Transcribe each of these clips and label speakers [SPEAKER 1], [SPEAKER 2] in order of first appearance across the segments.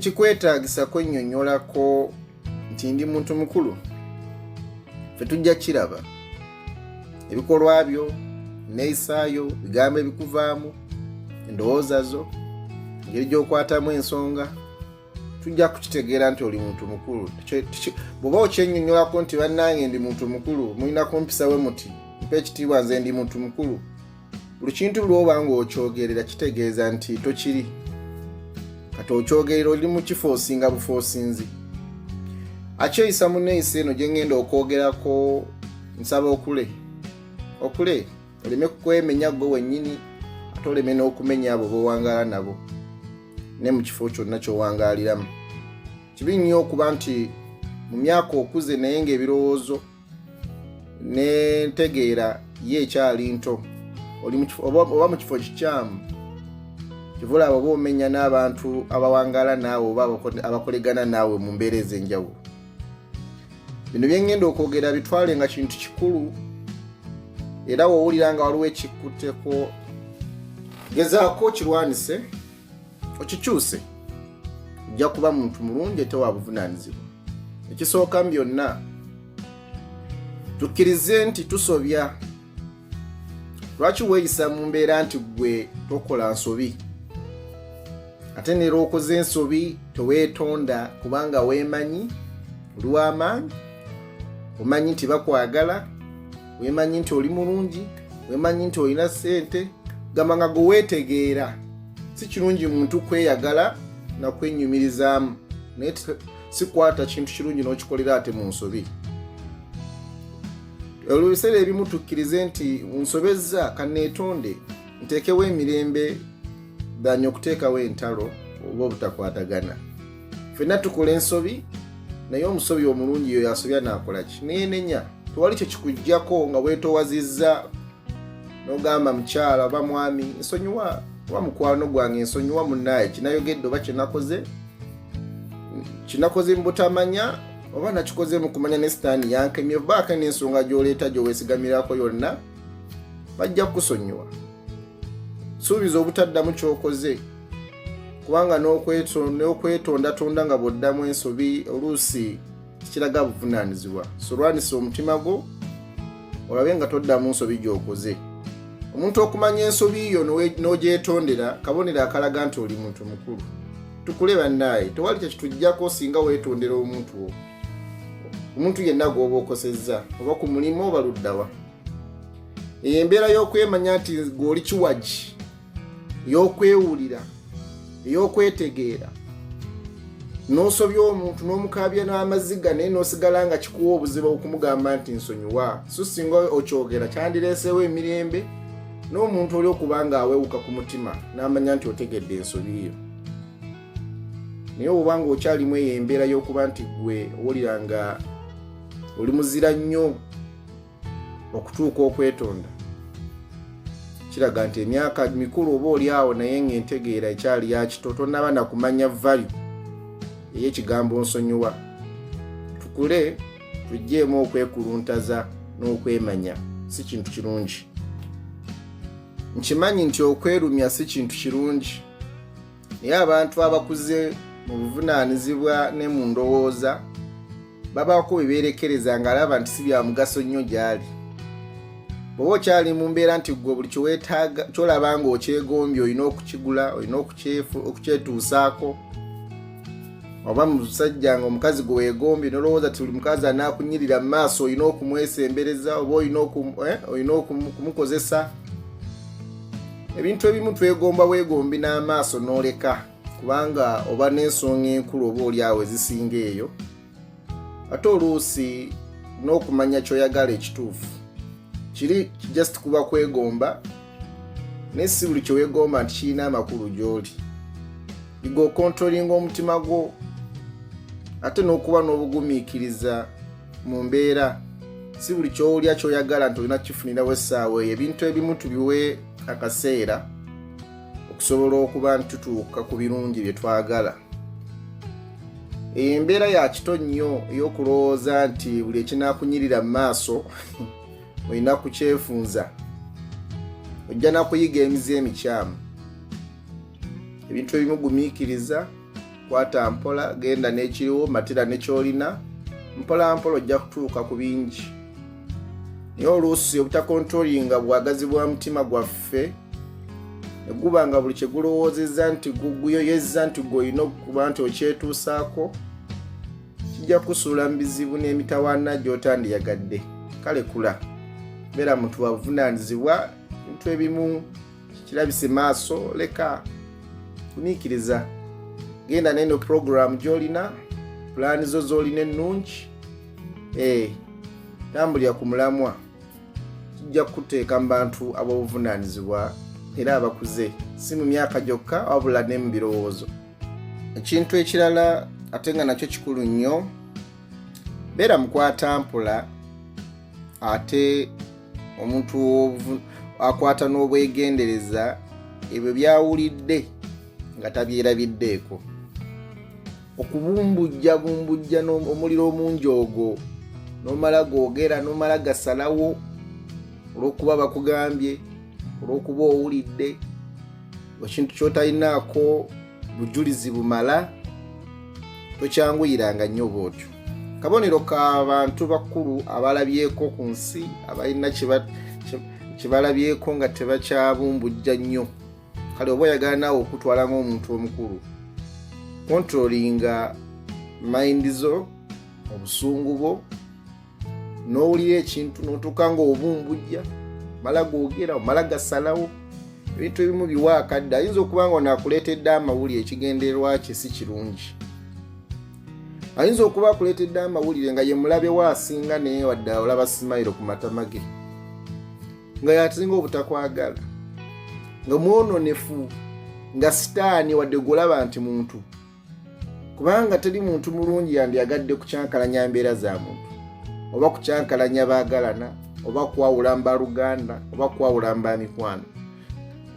[SPEAKER 1] tekikwetaagisa kwennyonnyolako nti ndi muntu mukulu. Ffe tujja kiraba ebikolwa byo, neeyisaayo, bigambo ebikuvaamu, endowooza zo, engeri gy'okwatamu ensonga, tujja kukitegeera nti oli muntu mukulu. Bw'oba okyennyonnyolako nti bannange ndi muntu mukulu, mulina kumpisawe muti mpa ekitiibwa nze ndi muntu mukulu, buli kintu lw'oba ng'okyogerera kitegeeza nti tokiri. Kati okyogerera oli mu kifo osinga bufoosinzi. Akyeyisa mu nneeyisa eno gye ngenda okwogerako, nsaba okule oleme kwemenya gwe wennyini, ate oleme n'okumenya abo b'owangaala nabo ne mu kifo kyonna ky'owangaaliramu. Kibi nnyo okuba nti mu myaka okuze naye ng'ebirowoozo n'entegeera ye ekyali nto, oba mu kifo kikyamu, kivula abo boomenya n'abantu abawangaala naawe oba abakolegana naawe mu mbeera ez'enjawulo. Bino bye ngenda okwogera bitwale nga kintu kikulu, era wowulira nga waliwo ekikutteko, gezaako kirwanise, okikyuse, ojja kuba muntu mulungi ate wa buvunaanyizibwa. Ekisooka mu byonna, tukkirize nti tusobya. Lwaki weeyisa mu mbeera nti gwe tokola nsobi? Ate neera okoze ensobi teweetonda kubanga weemanyi, oli w'amaanyi, omanyi nti bakwagala, weemanyi nti oli mulungi, weemanyi nti olina ssente, gamba nga gwe weetegeera. Si kirungi muntu kweyagala na kwenyumirizaamu, naye si kwata kintu kirungi n'okikolera ate mu nsobi. Ebiseera ebimu tukkirize nti nsobezza kanneetonde, nteekewo emirembe danya okuteekawo entalo oba obutakwatagana. Ffenna tukola ensobi, naye omusobi omulungi yo yasobya n'akola ki? Neenenya. Tewali kye kikuggyako nga weetoowazizza n'ogamba mukyala oba mwami, nsonyiwa, oba mukwano gwange nsonyiwa munnaaye, kinayogedde oba kinakoze mu butamanya oba nakikoze mu kumanya ne sitaani yankemye, baaka n'ensonga gy'oleeta gy'oweesigamirako yonna, bajja kukusonyiwa. Suubiza obutaddamu ky'okoze, kubanga n'okwetondatonda nga bw'oddamu ensobi oluusi kiraga buvunaanyizibwa. So lwanisa omutima gwo olabe nga toddamu nsobi gy'okoze. Omuntu okumanya ensobi yo n'ogyetondera, kabonero akalaga nti oli muntu mukulu. Tukule bannaaye, tewali kye kituggyako singa weetondera omuntu wo. Omuntu yenna gw'oba okosezza, oba ku mulimu oba luddawa. Eyo embeera y'okwemanya nti gw'oli kiwagi, ey'okwewulira, ey'okwetegeera, n'osobya omuntu n'omukaabya n'amaziga naye n'osigala nga kikuwa obuzibu okumugamba nti nsonyiwa, so singa okyogera kyandireeseewo emirembe n'omuntu oli okuba nga aweewuka ku mutima n'amanya nti otegedde ensobi yo. Naye oba nga okyalimu eyo embeera y'okuba nti gwe owulira nga oli muzira nnyo okutuuka okwetonda, kiraga nti emyaka mikulu oba oli awo naye ng'entegeera ekyali ya kito, tonnaba na kumanya value ey'ekigambo nsonyiwa. Tukule tuggyemu okwekuluntaza n'okwemanya, si kintu kirungi. Nkimanyi nti okwerumya si kintu kirungi, naye abantu abakuze mu buvunaanyizibwa ne mu ndowooza babaako bye beerekereza ng'alaba nti si bya mugaso nnyo gy'ali. Bw'oba okyali mu mbeera nti gwe buli kyeweetaaga ky'olaba nga okyegombye olina okukigula, olina okukyetuusaako, oba musajja nga omukazi gwe weegombye n'olowooza ti buli mukazi anaakunyirira mu maaso olina okumwesembereza oba olina okumukozesa. Ebintu ebimu twegomba weegombi n'amaaso n'oleka, kubanga oba n'ensonga enkulu oba oli awo ezisinga eyo, ate oluusi n'okumanya ky'oyagala ekituufu. Kiri just kuba kwegomba, naye si buli kye weegomba nti kirina amakulu gy'oli. Yiga okontrolinga omutima gwo, ate n'okuba n'obugumiikiriza mu mbeera. Si buli ky'olya ky'oyagala nti olina kifunirawo essaawa eyo. Ebintu ebimu tubiwe akaseera okusobola okuba ntutuuka ku birungi bye twagala. Embeera ya kito nnyo ey'okulowooza nti buli ekinaakunyirira mu maaso olina kukyefunza, ojja na kuyiga emize emikyamu. Ebintu ebimu gumiikiriza, kwata mpola, genda n'ekiriwo, matira n'ekyolina, mpola mpola ojja kutuuka ku bingi. Naye oluusi obutakontrolinga bwagazi bwa mutima gwaffe, guba nga buli kye gulowoozezza nti guyoyezza nti gw'olina okuba nti okyetuusaako, kijja kusuula mu bizibu n'emitawaana gy'otandiyagadde. Kale kula, beera muntu wavunaanyizibwa, bintu ebimu kirabise maaso, leka gumiikiriza. Genda n'eno program gy'olina, pulaani zo z'olina ennungi, tambulira ku mulamwa, kijja kuteeka mu bantu ab'obuvunaanyizibwa era abakuze, si mu myaka gyokka wabula ne mu birowoozo. Ekintu ekirala ate nga nakyo kikulu nnyo, beera mukwata mpola, ate omuntu akwata n'obwegendereza ebyo byawulidde nga tabyerabiddeeko. Okubumbujja omuliro omungi ogwo, n'omala googera n'omala gasalawo olw'okuba bakugambye, olw'okuba owulidde, ekintu ky'otalinaako bujulizi bumala, tokyanguyiranga nnyo bw'otyo. Kabonero k'abantu bakulu abalabyeko ku nsi, abalina kye balabyeko nga tebakyabumbujja nnyo. Kale oba oyagala naawe okutwala ng'omuntu omukulu, kontrolinga mayindi zo, obusungu bwo, n'owulira ekintu n'otuuka ng'obumbujja, mala googera, omala gasalawo, ebintu ebimu biwa akadde. Ayinza okuba nga onaakuleetedde amawulire ekigendererwa kye si kirungi. Ayinza okuba akuleetedde amawulire nga ye mulabe waasinga naye wadde olaba simayiro ku matama ge, nga yasinga obutakwagala, nga mwononefu, nga sitaani wadde golaba nti muntu. Kubanga teri muntu mulungi yandiyagadde kukyankalanya mbeera za muntu, oba kukyankalanya baagalana, oba kwawula mbaluganda, oba kwawula mbamikwano.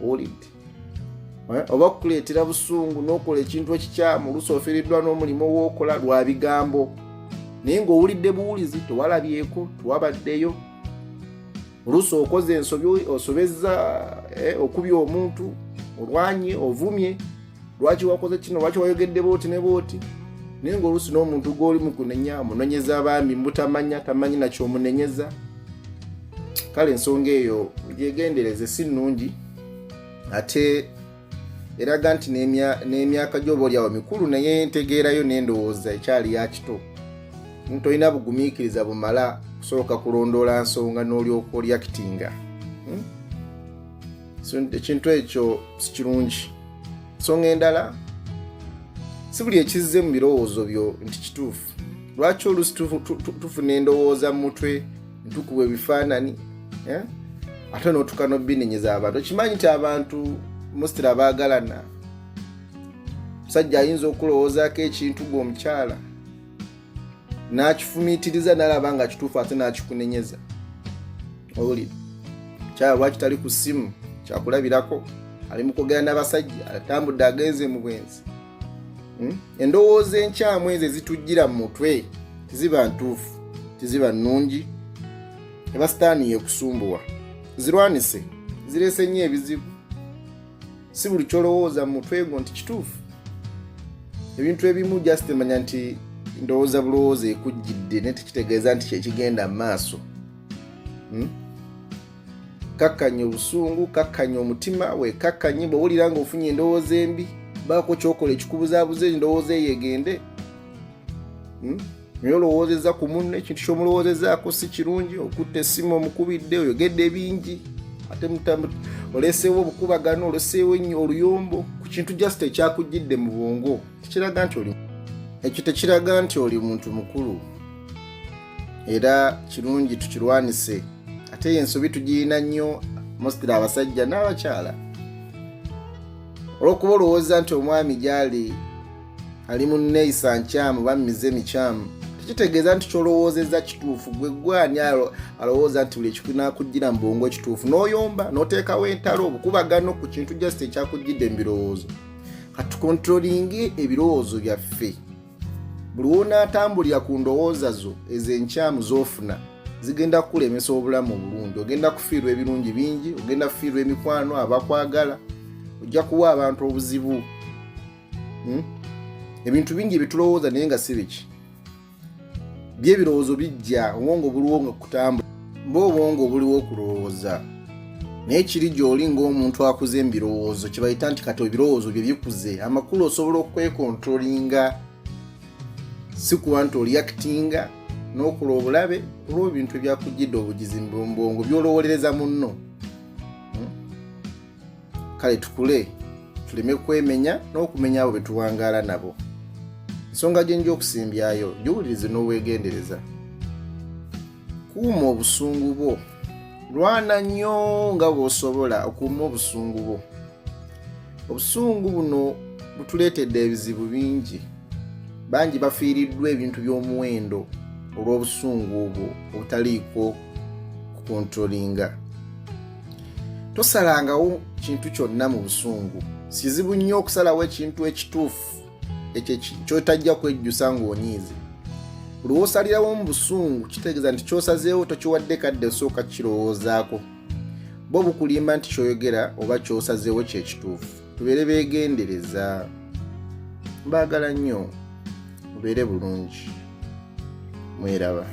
[SPEAKER 1] Owulidde? Oba kukuleetera busungu n'okola ekintu ekikyamu, oluusi ofiiriddwa n'omulimu w'okola lwa bigambo, naye ng'owulidde buwulizi, tewalabyeko, tewabaddeyo. Oluusi okoze ensobi, osobezza okubya omuntu, olwanye, ovumye, lwaki wakoze kino, lwaki wayogedde booti ne booti. Naye ng'oluusi n'omuntu gw'oli mu kunenya, munonyeza abaami mutamanya, tamanyi nakyo omunenyeza. Kale ensonga eyo gyegendereze si nnungi, ate eraga nti n'emyaka gy'oba olyawo mikulu, naye ntegeerayo n'endowooza ekyali ya kito. Tolina bugumiikiriza bumala kusooka kulondoola nsonga n'olyoka olyakitinga. Ekintu ekyo si kirungi. Nsonga endala, si buli ekizze mu birowoozo byo nti kituufu. Lwaki oluusi tufuna endowooza mu mutwe, ntukubwa ebifaanani, ate n'otuuka n'obbinenyeza abantu. Okimanyi nti abantu mostira baagalana, musajja ayinza okulowoozaako ekintu gw'omukyala n'akifumiitiriza n'alaba nga kituufu ate n'akikunenyeza. Owulira? Mukyala lwaki tali ku ssimu, kyakulabirako, ali mu kwogera n'abasajja, atambudde agenze mu bwenzi. Endowooza enkyamu ezo ezitujjira mu mutwe teziba ntuufu, teziba nnungi, eba sitaani yekusumbuwa. Zirwanise, zireese nnyo ebizibu. Si buli kyolowooza mu mutwe gwo nti kituufu. Ebintu ebimu just manya nti ndowooza bulowooza ekujjidde naye tekitegeeza nti kyekigenda mu maaso. Kakkanya obusungu, kakkanya omutima, weekakkanye bw'owulira ng'ofunye endowooza embi, baako kyokola ekikubuzaabuza endowooza eyo egende. Naye olowoozezza ku munno, ekintu ky'omulowoozezaako si kirungi, okutta essimu omukubidde, oyogedde bingi, ate oleeseewo obukubagano, oleeseewo oluyombo ku kintu just ekyakujjidde mu bwongo. Ekyo tekiraga nti oli muntu mukulu, era kirungi tukirwanise. Ate ensobi tugirina nnyo mostira abasajja n'abakyala. Olw'okuba olowooza nti omwami gy'ali ali mu nneeyisa nkyamu bammize mikyamu, tekitegeeza nti kyolowoozezza kituufu. Gwe gwani alowooza nti buli ekinakujjira mu bwongo ekituufu, n'oyomba n'oteekawo entalo obukubagano ku kintu just ekyakujjidde mu birowoozo. Katukontrolinge ebirowoozo byaffe. Buli w'onaatambulira ku ndowooza zo ez'enkyamu z'ofuna zigenda kukulemesa obulamu obulungi. Ogenda kufiirwa ebirungi bingi, ogenda kufiirwa emikwano, abakwagala, ojja kuwa abantu obuzibu. ebintu bingi bitulowooza naye nga si biki by'ebirowoozo bijja obwongo buliwo nga kutambula obwongo buliwo okulowooza naye kiri gy'oli ng'omuntu akuze mu birowoozo kye bayita nti kati ebirowoozo bye bikuze amakulu osobola okwekontrolinga si kuba nti oliyakitinga n'okola obulabe olw'ebintu ebyakujjidde obugizi mu bwongo by'olowolereza munno. Kale tukule tuleme kwemenya n'okumenya abo be tuwangaala nabo. Ensonga gye nja okusimbyayo giwulirize n'obwegendereza. Kuuma obusungu bwo. Lwana nnyo nga bw'osobola okuuma obusungu bwo. Obusungu buno butuleetedde ebizibu bingi. Bangi bafiiriddwa ebintu by'omuwendo olw'obusungu obwo obutaliiko kukontrolinga. Tosalangawo kintu kyonna mu busungu. Kizibu nnyo okusalawo ekintu ekituufu ky'otajja kwejjusa ng'onyiize. Buli lw'osalirawo mu busungu kitegeeza nti ky'osazeewo tokiwadde kadde osooka kirowoozaako. Bo bukulimba nti ky'oyogera oba ky'osazeewo kye kituufu. Tubeere beegendereza. Mbaagala nnyo mubeere bulungi. Mweraba.